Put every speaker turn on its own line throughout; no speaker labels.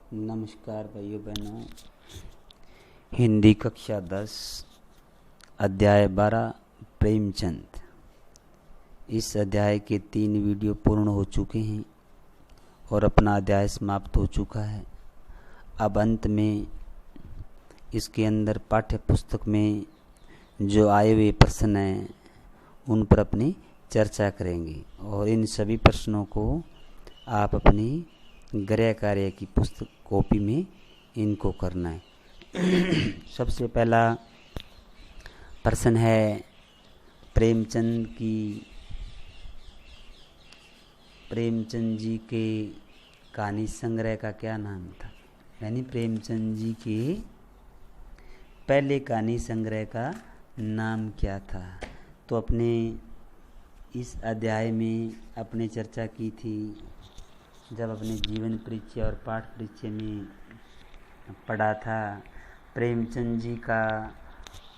नमस्कार भाइयों बहनों। हिंदी कक्षा 10 अध्याय 12 प्रेमचंद। इस अध्याय के 3 वीडियो पूर्ण हो चुके हैं और अपना अध्याय समाप्त हो चुका है। अब अंत में इसके अंदर पाठ्य पुस्तक में जो आए हुए प्रश्न हैं उन पर अपनी चर्चा करेंगे और इन सभी प्रश्नों को आप अपनी गृह कार्य की पुस्तक कॉपी में इनको करना है। सबसे पहला प्रश्न है प्रेमचंद जी के कहानी संग्रह का क्या नाम था, यानी प्रेमचंद जी के पहले कहानी संग्रह का नाम क्या था। तो अपने इस अध्याय में अपने चर्चा की थी जब अपने जीवन परिचय और पाठ परिचय में पढ़ा था। प्रेमचंद जी का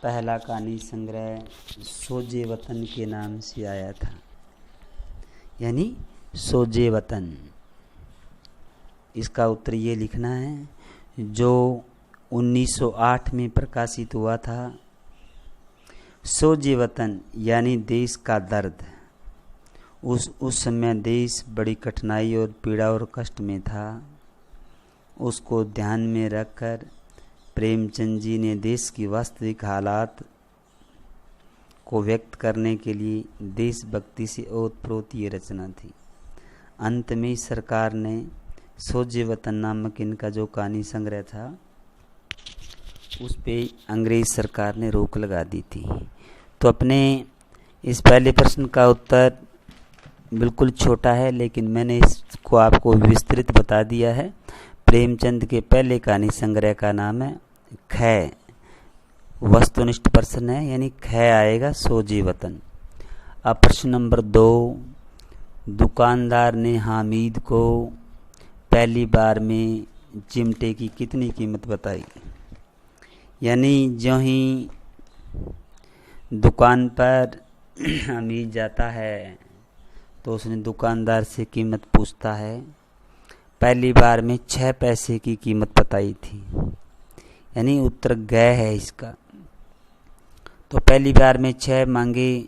पहला कहानी संग्रह सोजे वतन के नाम से आया था, यानी सोजे वतन। इसका उत्तर ये लिखना है जो 1908 में प्रकाशित हुआ था। सोजे वतन यानी देश का दर्द। उस समय देश बड़ी कठिनाई और पीड़ा और कष्ट में था। उसको ध्यान में रखकर प्रेमचंद जी ने देश की वास्तविक हालात को व्यक्त करने के लिए देशभक्ति से ओतप्रोत ये रचना थी। अंत में सरकार ने सोजे वतन नामक इनका जो कहानी संग्रह था उस पे अंग्रेज सरकार ने रोक लगा दी थी। तो अपने इस पहले प्रश्न का उत्तर बिल्कुल छोटा है, लेकिन मैंने इसको आपको विस्तृत बता दिया है। प्रेमचंद के पहले कहानी संग्रह का नाम है खै। वस्तुनिष्ठ प्रश्न है, यानी खै आएगा सोजे वतन। अब प्रश्न नंबर 2, दुकानदार ने हामिद को पहली बार में चिमटे की कितनी कीमत बताई। यानी जो ही दुकान पर हामिद जाता है तो उसने दुकानदार से कीमत पूछता है। पहली बार में 6 पैसे की कीमत बताई थी, यानी उत्तर गए है इसका। तो पहली बार में 6 मांगे,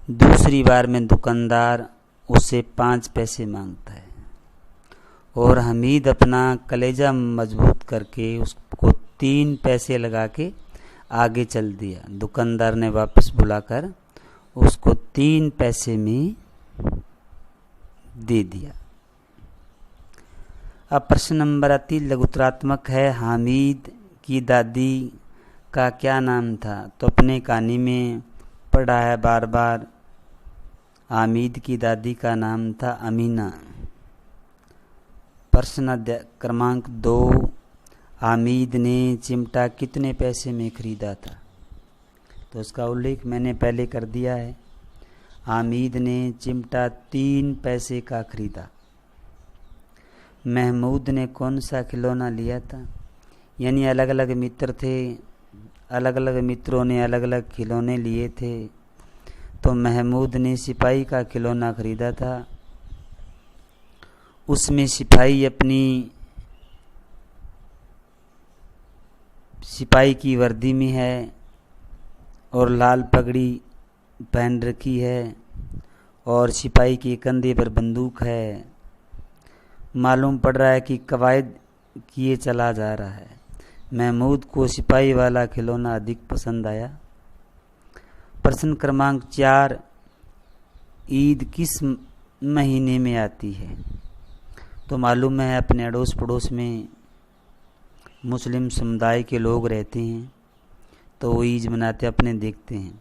दूसरी बार में दुकानदार उससे 5 पैसे मांगता है और हमीद अपना कलेजा मजबूत करके उसको 3 पैसे लगा के आगे चल दिया। दुकानदार ने वापस बुलाकर उसको 3 पैसे में दे दिया। अब प्रश्न नंबर 3 लघुत्तरात्मक है। हामिद की दादी का क्या नाम था। तो अपने कहानी में पढ़ा है बार बार, हामिद की दादी का नाम था अमीना। प्रश्न क्रमांक 2, हामिद ने चिमटा कितने पैसे में खरीदा था। तो उसका उल्लेख मैंने पहले कर दिया है। हामिद ने चिमटा 3 पैसे का खरीदा। महमूद ने कौन सा खिलौना लिया था। यानी अलग अलग मित्र थे, अलग अलग मित्रों ने अलग अलग खिलौने लिए थे। तो महमूद ने सिपाही का खिलौना खरीदा था। उसमें सिपाही अपनी सिपाही की वर्दी में है और लाल पगड़ी पहन रखी है और सिपाही के कंधे पर बंदूक है। मालूम पड़ रहा है कि कवायद किए चला जा रहा है। महमूद को सिपाही वाला खिलौना अधिक पसंद आया। प्रश्न क्रमांक 4, ईद किस महीने में आती है। तो मालूम है अपने अड़ोस पड़ोस में मुस्लिम समुदाय के लोग रहते हैं, तो वो ईद मनाते अपने देखते हैं।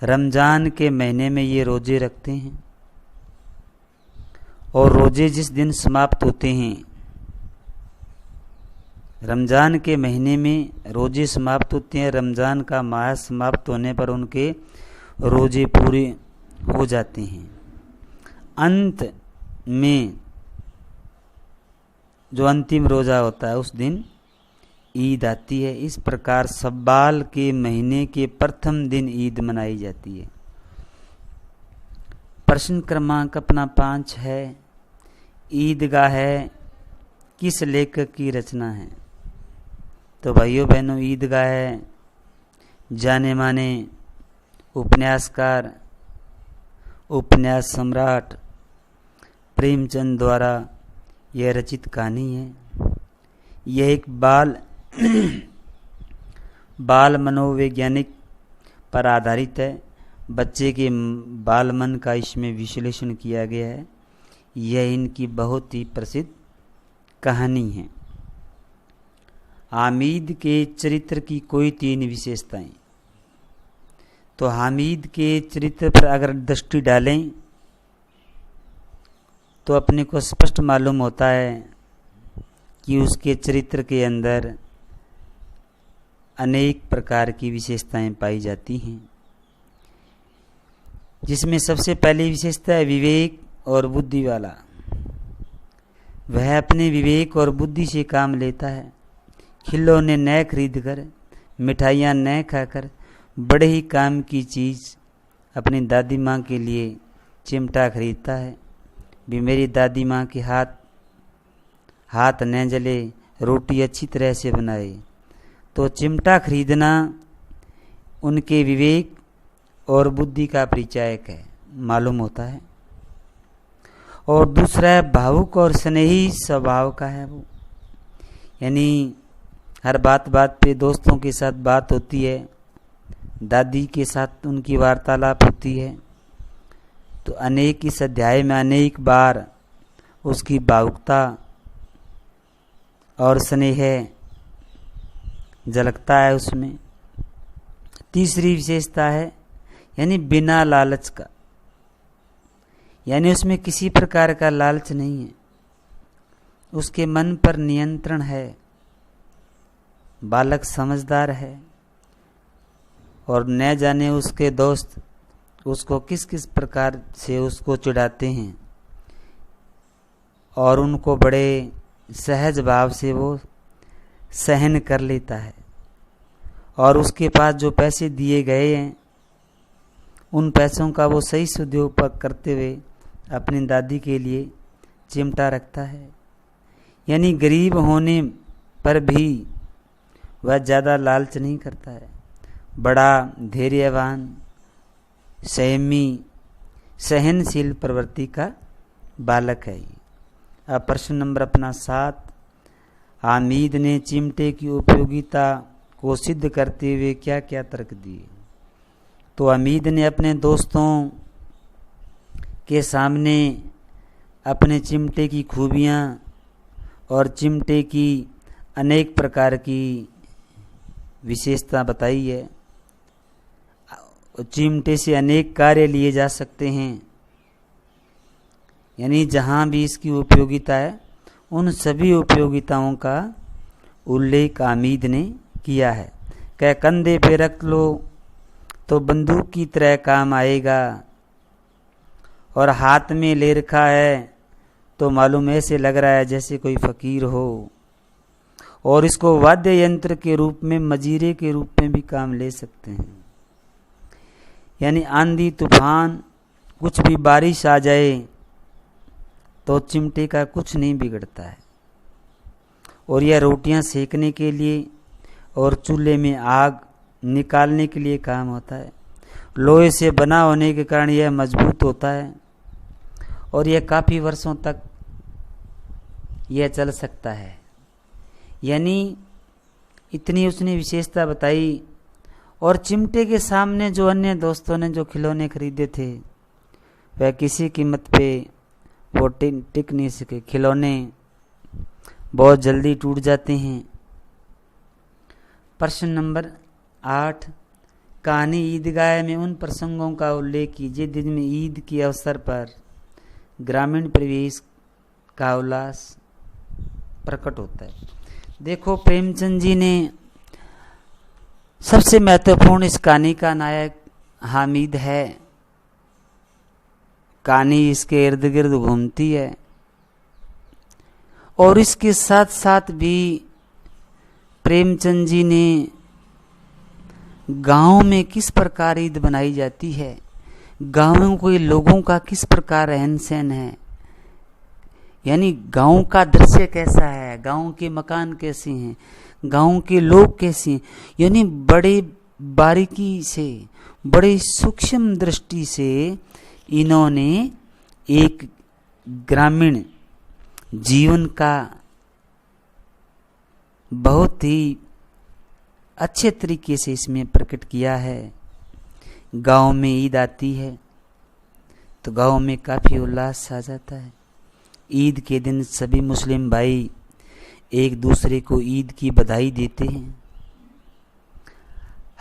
रमज़ान के महीने में ये रोज़े रखते हैं और रोज़े जिस दिन समाप्त होते हैं, रमज़ान के महीने में रोज़े समाप्त होते हैं। रमज़ान का माह समाप्त होने पर उनके रोज़े पूरे हो जाते हैं। अंत में जो अंतिम रोज़ा होता है उस दिन ईद आती है। इस प्रकार शव्वाल के महीने के प्रथम दिन ईद मनाई जाती है। प्रश्न क्रमांक अपना 5 है। ईदगाह किस लेखक की रचना है? तो भाइयों बहनों, ईदगाह है जाने माने उपन्यासकार, उपन्यास सम्राट प्रेमचंद द्वारा यह रचित कहानी है। यह एक बाल मनोवैज्ञानिक पर आधारित है। बच्चे के बाल मन का इसमें विश्लेषण किया गया है। यह इनकी बहुत ही प्रसिद्ध कहानी है। हामिद के चरित्र की कोई 3 विशेषताएं। तो हामिद के चरित्र पर अगर दृष्टि डालें तो अपने को स्पष्ट मालूम होता है कि उसके चरित्र के अंदर अनेक प्रकार की विशेषताएं पाई जाती हैं, जिसमें सबसे पहली विशेषता है विवेक और बुद्धि वाला। वह अपने विवेक और बुद्धि से काम लेता है। खिलौने न खरीद कर, मिठाइयाँ न खाकर, बड़े ही काम की चीज़ अपनी दादी माँ के लिए चिमटा खरीदता है। भी मेरी दादी माँ के हाथ न जले, रोटी अच्छी तरह से बनाए। तो चिमटा खरीदना उनके विवेक और बुद्धि का परिचायक है, मालूम होता है। और दूसरा है भावुक और स्नेही स्वभाव का है वो, यानी हर बात पे दोस्तों के साथ बात होती है, दादी के साथ उनकी वार्तालाप होती है। तो अनेक इस अध्याय में अनेक बार उसकी भावुकता और स्नेह झलकता है उसमें। तीसरी विशेषता है यानी बिना लालच का, यानी उसमें किसी प्रकार का लालच नहीं है। उसके मन पर नियंत्रण है, बालक समझदार है और न जाने उसके दोस्त उसको किस किस प्रकार से उसको चिढ़ाते हैं और उनको बड़े सहज भाव से वो सहन कर लेता है। और उसके पास जो पैसे दिए गए हैं उन पैसों का वो सही सदुपयोग करते हुए अपनी दादी के लिए चिमटा रखता है। यानी गरीब होने पर भी वह ज़्यादा लालच नहीं करता है। बड़ा धैर्यवान, संयमी, सहनशील प्रवृत्ति का बालक है। अब प्रश्न नंबर अपना 7, हामिद ने चिमटे की उपयोगिता को सिद्ध करते हुए क्या क्या तर्क दिए? तो हामिद ने अपने दोस्तों के सामने अपने चिमटे की खूबियाँ और चिमटे की अनेक प्रकार की विशेषता बताई है। चिमटे से अनेक कार्य लिए जा सकते हैं, यानी जहाँ भी इसकी उपयोगिता है उन सभी उपयोगिताओं का उल्लेख हामिद ने किया है। कह कंधे पे रख लो तो बंदूक की तरह काम आएगा, और हाथ में ले रखा है तो मालूम ऐसे लग रहा है जैसे कोई फकीर हो, और इसको वाद्य यंत्र के रूप में, मजीरे के रूप में भी काम ले सकते हैं। यानी आंधी तूफान, कुछ भी बारिश आ जाए तो चिमटे का कुछ नहीं बिगड़ता है। और यह रोटियां सेकने के लिए और चूल्हे में आग निकालने के लिए काम होता है। लोहे से बना होने के कारण यह मजबूत होता है और यह काफ़ी वर्षों तक यह चल सकता है। यानी इतनी उसने विशेषता बताई। और चिमटे के सामने जो अन्य दोस्तों ने जो खिलौने खरीदे थे वह किसी कीमत पे वो टिक नहीं सके। खिलौने बहुत जल्दी टूट जाते हैं। प्रश्न नंबर 8, कहानी ईदगाह में उन प्रसंगों का उल्लेख कीजिए जिनमें ईद के अवसर पर ग्रामीण परिवेश का उल्लास प्रकट होता है। देखो, प्रेमचंद जी ने सबसे महत्वपूर्ण इस कहानी का नायक हामिद है। कहानी इसके इर्द गिर्द घूमती है और इसके साथ साथ भी प्रेमचंद जी ने गांव में किस प्रकार ईद बनाई जाती है, गांवों के लोगों का किस प्रकार रहन सहन है, यानी गांव का दृश्य कैसा है, गांव के मकान कैसे हैं, गांव के लोग कैसे हैं, यानी बड़े बारीकी से, बड़ी सूक्ष्म दृष्टि से इन्होंने एक ग्रामीण जीवन का बहुत ही अच्छे तरीके से इसमें प्रकट किया है। गांव में ईद आती है तो गांव में काफ़ी उल्लास आ जाता है। ईद के दिन सभी मुस्लिम भाई एक दूसरे को ईद की बधाई देते हैं।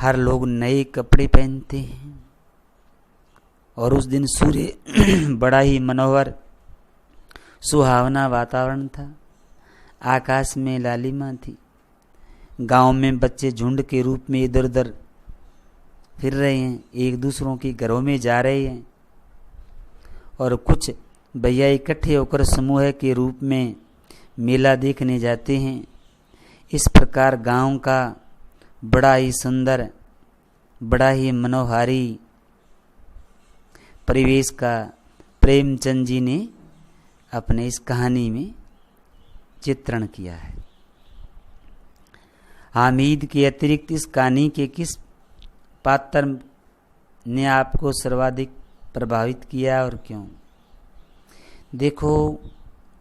हर लोग नए कपड़े पहनते हैं और उस दिन सूर्य बड़ा ही मनोहर सुहावना वातावरण था। आकाश में लालिमा थी। गांव में बच्चे झुंड के रूप में इधर उधर फिर रहे हैं, एक दूसरों के घरों में जा रहे हैं और कुछ भैया इकट्ठे होकर समूह के रूप में मेला देखने जाते हैं। इस प्रकार गांव का बड़ा ही सुंदर, बड़ा ही मनोहारी परिवेश का प्रेमचंद जी ने अपने इस कहानी में चित्रण किया है। हामिद के अतिरिक्त इस कहानी के किस पात्र ने आपको सर्वाधिक प्रभावित किया और क्यों? देखो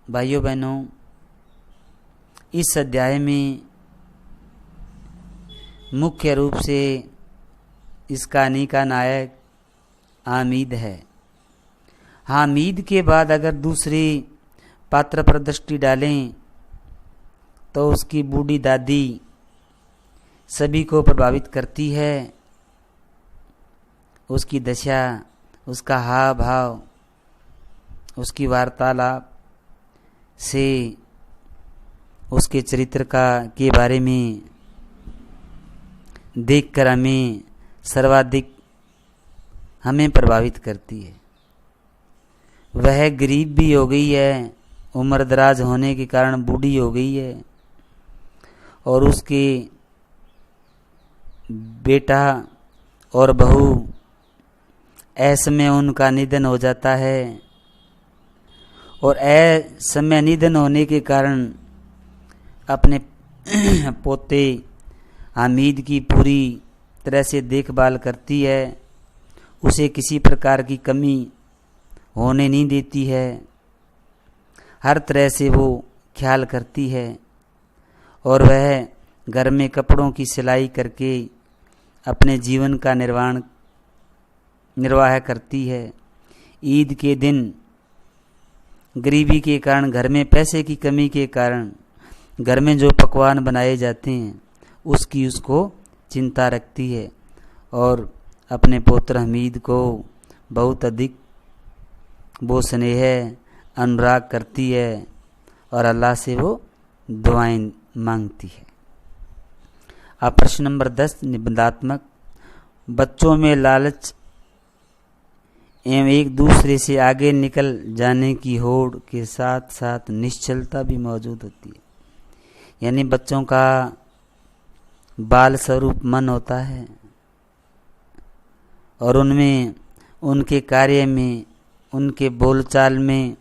भाइयों बहनों, इस अध्याय में मुख्य रूप से इस कहानी का नायक हामिद है। हामिद के बाद अगर दूसरे पात्र पर दृष्टि डालें तो उसकी बूढ़ी दादी सभी को प्रभावित करती है। उसकी दशा, उसका हाव भाव, उसकी वार्तालाप से उसके चरित्र के बारे में देखकर हमें प्रभावित करती है। वह गरीब भी हो गई है, उम्र दराज होने के कारण बूढ़ी हो गई है और उसके बेटा और बहू ऐसमय उनका निधन हो जाता है और ऐसमय निधन होने के कारण अपने पोते हामिद की पूरी तरह से देखभाल करती है। उसे किसी प्रकार की कमी होने नहीं देती है। हर तरह से वो ख्याल करती है और वह घर में कपड़ों की सिलाई करके अपने जीवन का निर्वाह करती है। ईद के दिन गरीबी के कारण, घर में पैसे की कमी के कारण घर में जो पकवान बनाए जाते हैं उसकी उसको चिंता रखती है और अपने पुत्र हमीद को बहुत अधिक वो स्नेह अनुराग करती है और अल्लाह से वो दुआएं मांगती है। अब प्रश्न नंबर 10 निबंधात्मक। बच्चों में लालच एवं एक दूसरे से आगे निकल जाने की होड़ के साथ साथ निश्चलता भी मौजूद होती है। यानी बच्चों का बाल स्वरूप मन होता है और उनमें, उनके कार्य में, उनके बोलचाल में,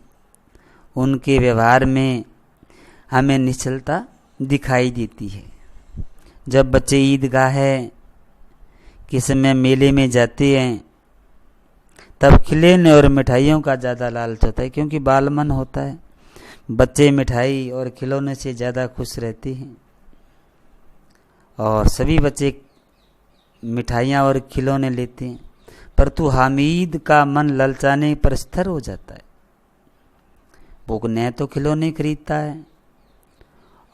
उनके व्यवहार में हमें निश्चलता दिखाई देती है। जब बच्चे ईदगाह के समय मेले में जाते हैं तब खिलौने और मिठाइयों का ज़्यादा लालच होता है, क्योंकि बाल मन होता है। बच्चे मिठाई और खिलौने से ज़्यादा खुश रहते हैं और सभी बच्चे मिठाइयाँ और खिलौने लेते हैं, परंतु हामिद का मन ललचाने पर स्थिर हो जाता है। वो न तो खिलौने खरीदता है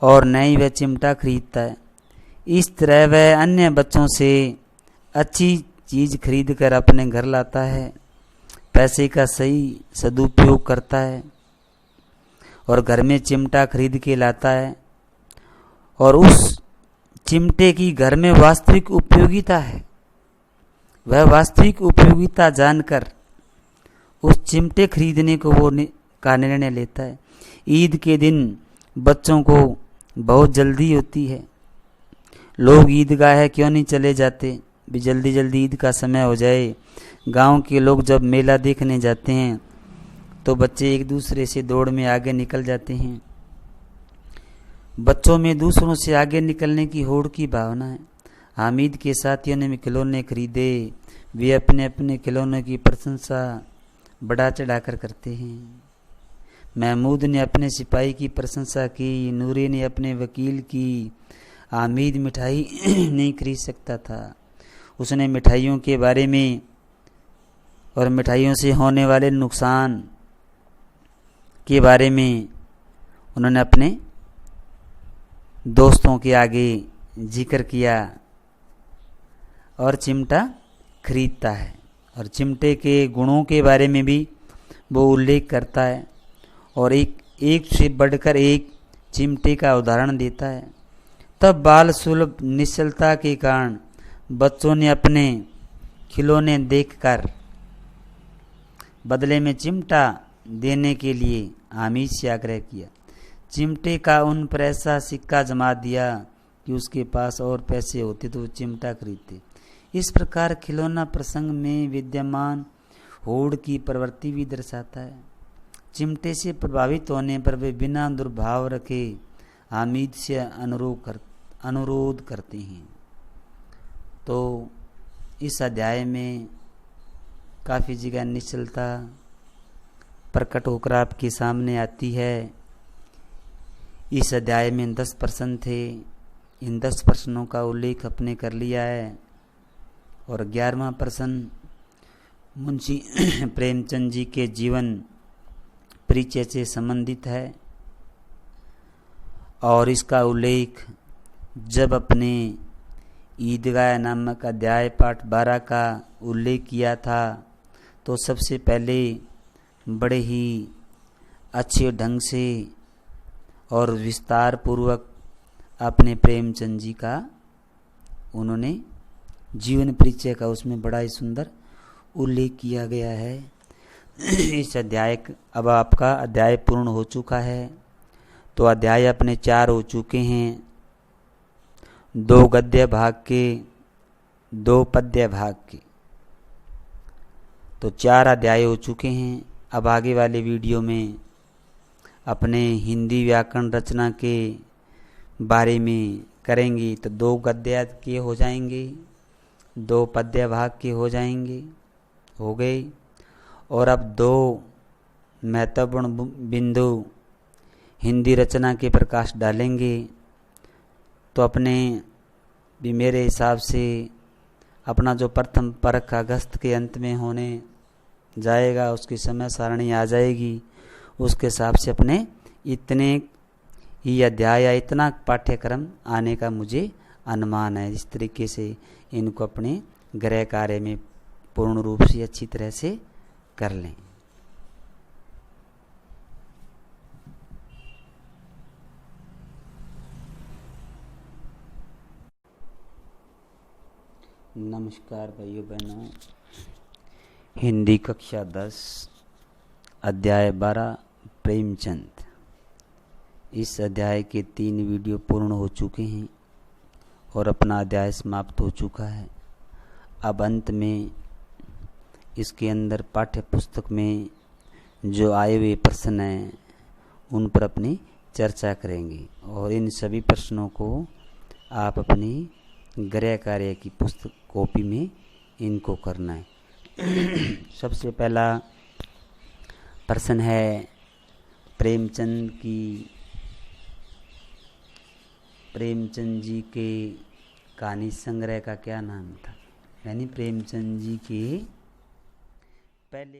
और न ही वह चिमटा खरीदता है। इस तरह वह अन्य बच्चों से अच्छी चीज़ खरीद कर अपने घर लाता है, पैसे का सही सदुपयोग करता है और घर में चिमटा खरीद के लाता है और उस चिमटे की घर में वास्तविक उपयोगिता है। वह वास्तविक उपयोगिता जानकर उस चिमटे खरीदने को वो का निर्णय लेता है। ईद के दिन बच्चों को बहुत जल्दी होती है। लोग ईदगाह क्यों नहीं चले जाते, भी जल्दी जल्दी ईद का समय हो जाए। गांव के लोग जब मेला देखने जाते हैं तो बच्चे एक दूसरे से दौड़ में आगे निकल जाते हैं। बच्चों में दूसरों से आगे निकलने की होड़ की भावना है। हामिद के साथियों ने खिलौने खरीदे, वे अपने अपने खिलौनों की प्रशंसा बढ़ा चढ़ाकर करते हैं। महमूद ने अपने सिपाही की प्रशंसा की, नूरी ने अपने वकील की। हामिद मिठाई नहीं खरीद सकता था। उसने मिठाइयों के बारे में और मिठाइयों से होने वाले नुकसान के बारे में उन्होंने अपने दोस्तों के आगे जिक्र किया। और चिमटा खरीदता है और चिमटे के गुणों के बारे में भी वो उल्लेख करता है और एक से बढ़कर एक चिमटे का उदाहरण देता है। तब बाल सुलभ निश्चलता के कारण बच्चों ने अपने खिलौने देखकर बदले में चिमटा देने के लिए हामिद से आग्रह किया। चिमटे का उन पर ऐसा सिक्का जमा दिया कि उसके पास और पैसे होते तो वो चिमटा खरीदते। इस प्रकार खिलौना प्रसंग में विद्यमान होड़ की प्रवृत्ति भी दर्शाता है। चिमटे से प्रभावित होने पर वे बिना दुर्भाव रखे हामिद से अनुरोध करते हैं। तो इस अध्याय में काफ़ी जगह निश्चलता प्रकट होकर आपके सामने आती है। इस अध्याय में 10 प्रश्न थे। इन 10 प्रश्नों का उल्लेख अपने कर लिया है और 11वां प्रश्न मुंशी प्रेमचंद जी के जीवन परिचय से संबंधित है और इसका उल्लेख जब अपने ईदगाह नामक अध्याय पाठ 12 का उल्लेख किया था तो सबसे पहले बड़े ही अच्छे ढंग से और विस्तार पूर्वक अपने प्रेमचंद जी का उन्होंने जीवन परिचय का उसमें बड़ा ही सुंदर उल्लेख किया गया है। इस अध्याय अब आपका अध्याय पूर्ण हो चुका है। तो अध्याय अपने 4 हो चुके हैं, 2 गद्य भाग के, 2 पद्य भाग के। तो 4 अध्याय हो चुके हैं। अब आगे वाले वीडियो में अपने हिंदी व्याकरण रचना के बारे में करेंगे। तो 2 गद्य के हो जाएंगे, 2 पद्य भाग के हो जाएंगे, हो गए। और अब 2 महत्वपूर्ण बिंदु हिंदी रचना के प्रकाश डालेंगे। तो अपने भी मेरे हिसाब से अपना जो प्रथम परख अगस्त के अंत में होने जाएगा, उसकी समय सारणी आ जाएगी। उसके हिसाब से अपने इतने ही अध्याय या इतना पाठ्यक्रम आने का मुझे अनुमान है। इस तरीके से इनको अपने गृह कार्य में पूर्ण रूप से अच्छी तरह से कर लें। नमस्कार भाइयों बहनों, हिंदी कक्षा 10 अध्याय 12 प्रेमचंद। इस अध्याय के 3 वीडियो पूर्ण हो चुके हैं और अपना अध्याय समाप्त हो चुका है। अब अंत में इसके अंदर पाठ्य पुस्तक में जो आए हुए प्रश्न हैं उन पर अपनी चर्चा करेंगे और इन सभी प्रश्नों को आप अपनी गृह कार्य की पुस्तक कॉपी में इनको करना है। सबसे पहला प्रश्न है प्रेमचंद जी के कहानी संग्रह का क्या नाम था। यानी प्रेमचंद जी के पहले